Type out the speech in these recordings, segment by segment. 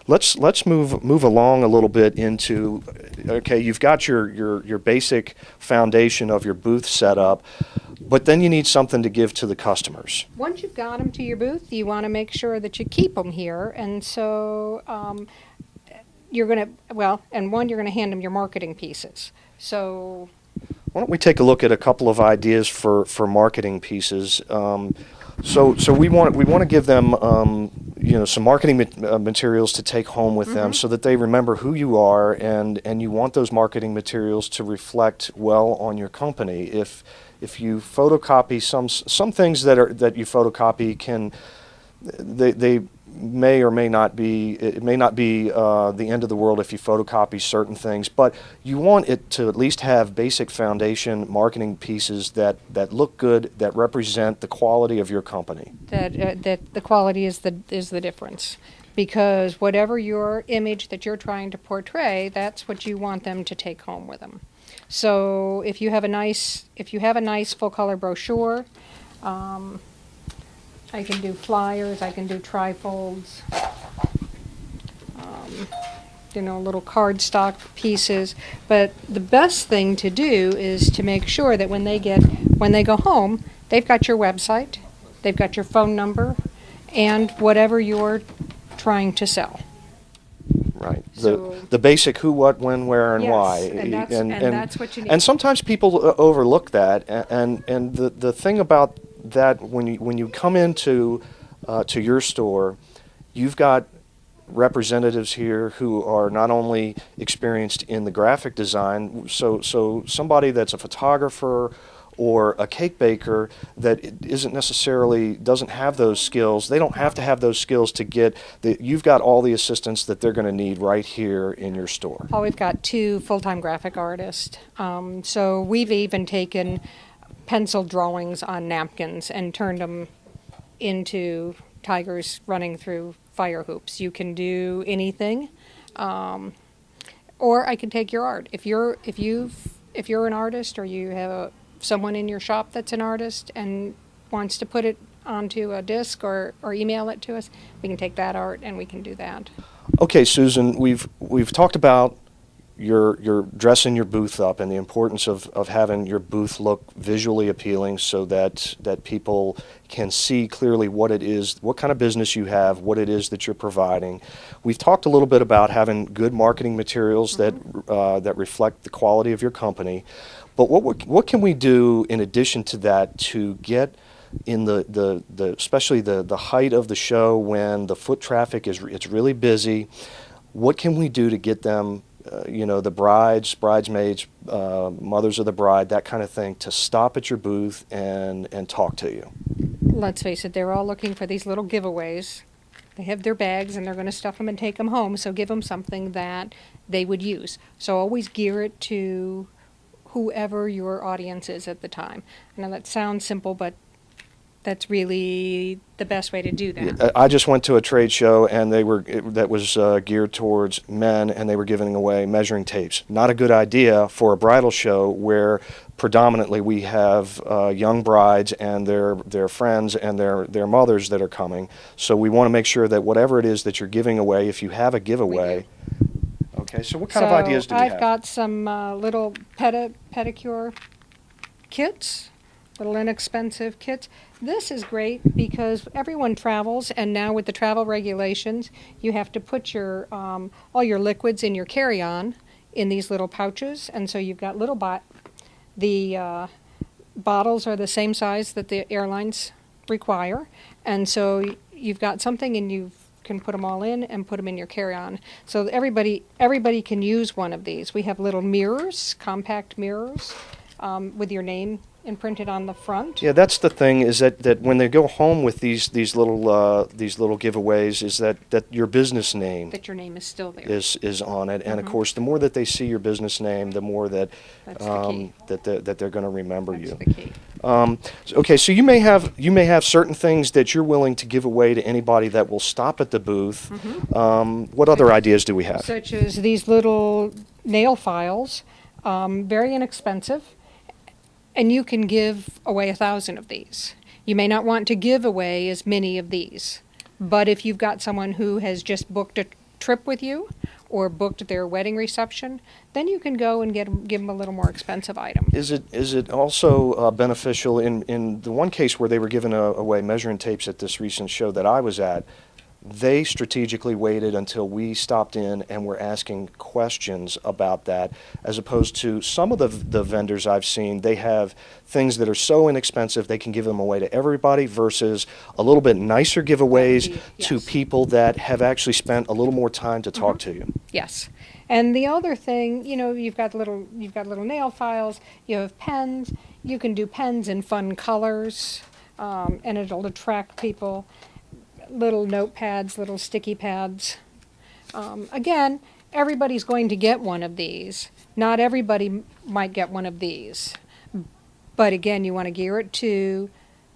let's move along a little bit into, okay, you've got your basic foundation of your booth set up, but then you need something to give to the customers. Once you've got them to your booth, you want to make sure that you keep them here, and so you're going to hand them your marketing pieces. So why don't we take a look at a couple of ideas for marketing pieces? So we want to give them some marketing materials to take home with them, so that they remember who you are, and you want those marketing materials to reflect well on your company. If you photocopy some things that you photocopy, they may or may not be, it may not be the end of the world if you photocopy certain things, but you want it to at least have basic foundation marketing pieces that look good, that represent the quality of your company. that the quality is the difference, because whatever your image that you're trying to portray, that's what you want them to take home with them. So if you have a nice full color brochure, I can do flyers, I can do trifolds, little cardstock pieces. But the best thing to do is to make sure that when they go home, they've got your website, they've got your phone number, and whatever you're trying to sell. Right. So, the basic who, what, when, where, and yes, why. And that's what you need. And sometimes people overlook that. And the thing about that, when you come into to your store, you've got representatives here who are not only experienced in the graphic design, so somebody that's a photographer or a cake baker that doesn't have those skills. They don't have to have those skills to get you've got all the assistance that they're going to need right here in your store. Oh, we've got 2 full-time graphic artists. So we've even taken pencil drawings on napkins and turned them into tigers running through fire hoops. You can do anything, or I can take your art. If you're an artist, or you have someone in your shop that's an artist and wants to put it onto a disc or email it to us, we can take that art and we can do that. Okay, Susan, we've talked about your dressing your booth up and the importance of having your booth look visually appealing, so that people can see clearly what it is, what kind of business you have, what it is that you're providing. We've talked a little bit about having good marketing materials that reflect the quality of your company. But what can we do in addition to that to get in the especially the height of the show, when the foot traffic it's really busy? What can we do to get them, the bridesmaids, mothers of the bride, that kind of thing, to stop at your booth and talk to you? Let's face it, they're all looking for these little giveaways. They have their bags and they're going to stuff them and take them home, so give them something that they would use. So always gear it to whoever your audience is at the time. I know that sounds simple, but that's really the best way to do that. I just went to a trade show, and that was geared towards men, and they were giving away measuring tapes. Not a good idea for a bridal show where predominantly we have young brides and their friends and their mothers that are coming. So we want to make sure that whatever it is that you're giving away, if you have a giveaway. Okay, so what kind of ideas do we have? I've got some little pedicure kits, little inexpensive kits. This is great because everyone travels, and now with the travel regulations, you have to put your all your liquids in your carry-on in these little pouches, and so you've got little the bottles are the same size that the airlines require, and so you've got something, and you can put them all in and put them in your carry-on. So everybody can use one of these. We have little mirrors, compact mirrors, with your name imprinted on the front. Yeah, that's the thing, is that when they go home with these little giveaways, is that your business name, that your name is still there, is on it. And of course, the more that they see your business name, the more that that they're going to remember you. That's the key. Okay, so you may have certain things that you're willing to give away to anybody that will stop at the booth. What other ideas do we have? Such as these little nail files, very inexpensive. And you can give away 1,000 of these. You may not want to give away as many of these, but if you've got someone who has just booked trip with you or booked their wedding reception, then you can go and give them a little more expensive item. Is it also beneficial in the one case where they were giving away measuring tapes at this recent show that I was at? They strategically waited until we stopped in and were asking questions about that, as opposed to some of the vendors I've seen. They have things that are so inexpensive they can give them away to everybody, versus a little bit nicer giveaways to Yes. people that have actually spent a little more time to talk to you. Yes. And the other thing, you've got little nail files, you have pens, you can do pens in fun colors, and it'll attract people. Little notepads, little sticky pads. Again, everybody's going to get one of these. Not everybody might get one of these. But again, you want to gear it to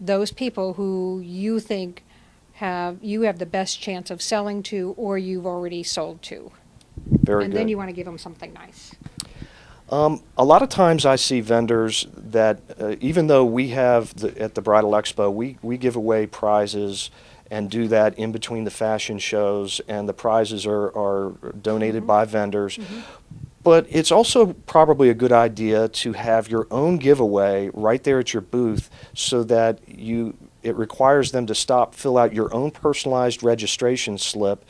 those people who you think you have the best chance of selling to, or you've already sold to. Very And good. then you want to give them something nice. A lot of times I see vendors that, even though we have at the Bridal Expo, we give away prizes and do that in between the fashion shows, and the prizes are donated by vendors. But it's also probably a good idea to have your own giveaway right there at your booth, so that it requires them to fill out your own personalized registration slip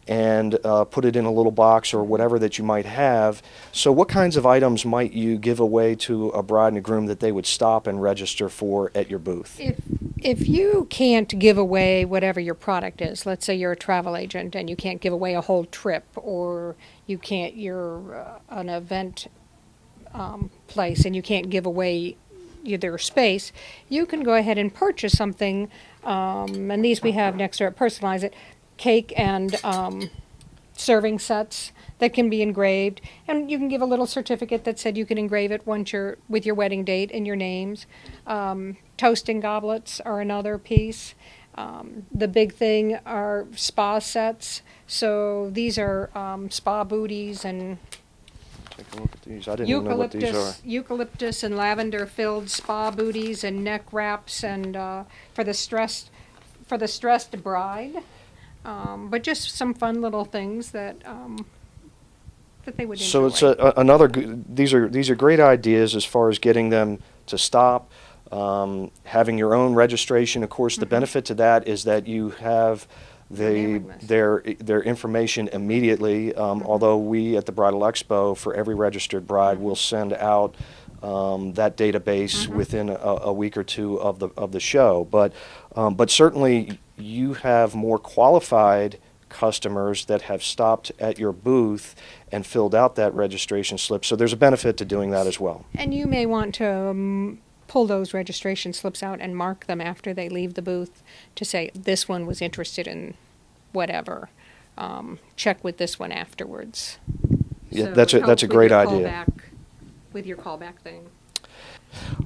and put it in a little box or whatever that you might have. So what kinds of items might you give away to a bride and a groom that they would stop and register for at your booth? If you can't give away whatever your product is, let's say you're a travel agent and you can't give away a whole trip, or you're an event place and you can't give away their space, you can go ahead and purchase something, and these we have next door at Personalize It, cake and serving sets that can be engraved, and you can give a little certificate that said you can engrave it with your wedding date and your names. Toasting goblets are another piece. The big thing are spa sets. So these are spa booties and Take a look at these. I didn't even know what these are. eucalyptus and lavender filled spa booties and neck wraps, and for the stressed bride. But just some fun little things that they would enjoy. So it's another. These are great ideas as far as getting them to stop. Having your own registration. Of course, the benefit to that is that you have their information immediately. Although we at the Bridal Expo, for every registered bride, will send out that database within a week or two of the show. But certainly you have more qualified customers that have stopped at your booth and filled out that registration slip. So there's a benefit to doing that as well. And you may want to pull those registration slips out and mark them after they leave the booth to say, this one was interested in whatever. Check with this one afterwards. Yeah, So that's a great idea. With your callback thing.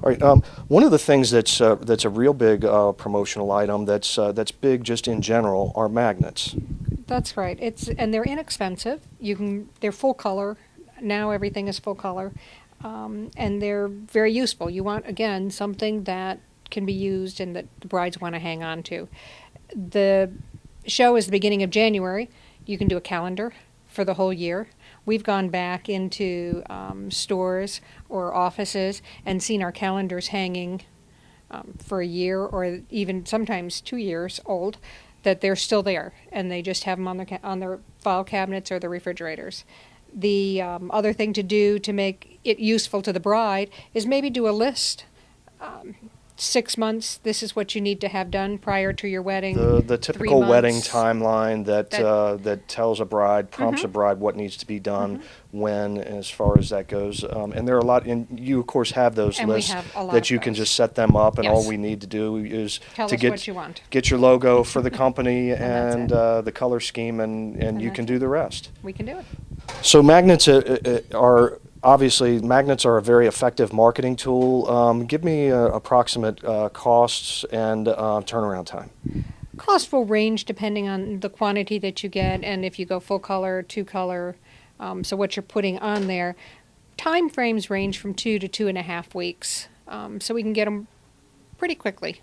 All right. One of the things that's a real big promotional item that's big just in general are magnets. That's right. And they're inexpensive. They're full color. Now everything is full color. And they're very useful. You want, again, something that can be used and that the brides want to hang on to. The show is the beginning of January. You can do a calendar for the whole year. We've gone back into stores or offices and seen our calendars hanging for a year or even sometimes 2 years old, that they're still there, and they just have them on their file cabinets or the refrigerators. The other thing to do to make it useful to the bride is maybe do a list. 6 months, this is what you need to have done prior to your wedding. The typical wedding timeline that tells a bride, prompts a bride what needs to be done when, as far as that goes. And there are a lot, and you of course have those And we lists have a lot that of you can those. just set them up, and all Yes. we need to do is Tell to us what you want. get your logo for the company that's and it. The color scheme, and you that's can do the rest. We can do it. So magnets obviously, magnets are a very effective marketing tool. Give me approximate costs and turnaround time. Cost will range depending on the quantity that you get and if you go full color, two color, so what you're putting on there. Time frames range from 2 to 2.5 weeks, so we can get them pretty quickly.